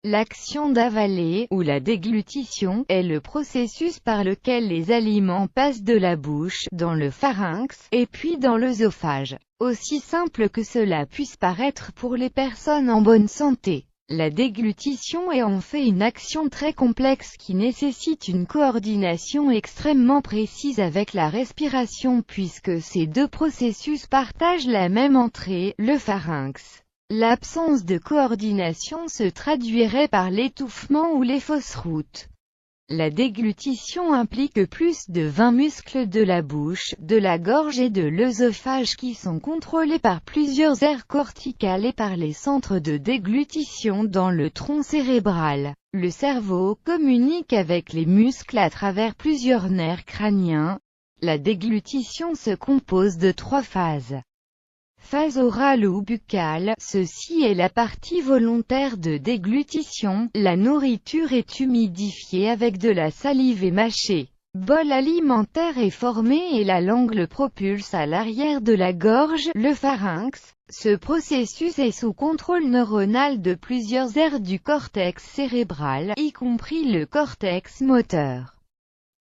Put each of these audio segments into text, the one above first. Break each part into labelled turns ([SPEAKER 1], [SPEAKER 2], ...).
[SPEAKER 1] L'action d'avaler, ou la déglutition, est le processus par lequel les aliments passent de la bouche, dans le pharynx, et puis dans l'œsophage. Aussi simple que cela puisse paraître pour les personnes en bonne santé. La déglutition est en fait une action très complexe qui nécessite une coordination extrêmement précise avec la respiration puisque ces deux processus partagent la même entrée, le pharynx. L'absence de coordination se traduirait par l'étouffement ou les fausses routes. La déglutition implique plus de 20 muscles de la bouche, de la gorge et de l'œsophage qui sont contrôlés par plusieurs aires corticales et par les centres de déglutition dans le tronc cérébral. Le cerveau communique avec les muscles à travers plusieurs nerfs crâniens. La déglutition se compose de 3 phases. Phase orale ou buccale, ceci est la partie volontaire de déglutition, la nourriture est humidifiée avec de la salive et mâchée. Bol alimentaire est formé et la langue le propulse à l'arrière de la gorge, le pharynx. Ce processus est sous contrôle neuronal de plusieurs aires du cortex cérébral, y compris le cortex moteur.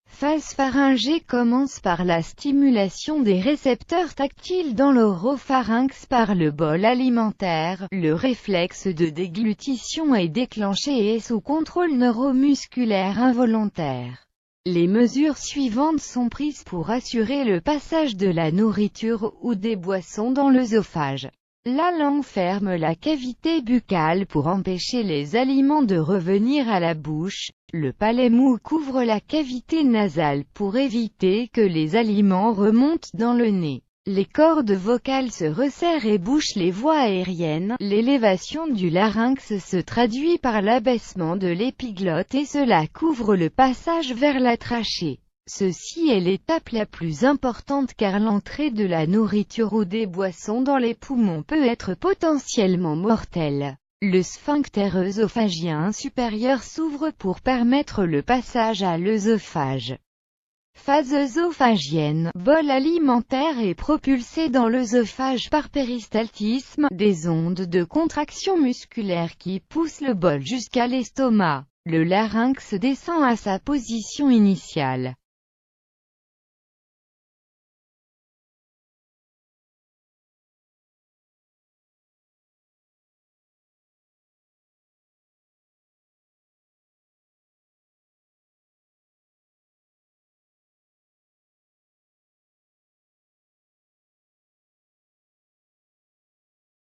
[SPEAKER 1] Phase pharyngée commence par la stimulation des récepteurs tactiles dans l'oropharynx par le bol alimentaire. Le réflexe de déglutition est déclenché et est sous contrôle neuromusculaire involontaire. Les mesures suivantes sont prises pour assurer le passage de la nourriture ou des boissons dans l'œsophage. La langue ferme la cavité buccale pour empêcher les aliments de revenir à la bouche. Le palais mou couvre la cavité nasale pour éviter que les aliments remontent dans le nez. Les cordes vocales se resserrent et bouchent les voies aériennes. L'élévation du larynx se traduit par l'abaissement de l'épiglotte et cela couvre le passage vers la trachée. Ceci est l'étape la plus importante car l'entrée de la nourriture ou des boissons dans les poumons peut être potentiellement mortelle. Le sphincter œsophagien supérieur s'ouvre pour permettre le passage à l'œsophage. Phase œsophagienne, bol alimentaire est propulsé dans l'œsophage par péristaltisme, des ondes de contraction musculaire qui poussent le bol jusqu'à l'estomac. Le larynx descend à sa position initiale.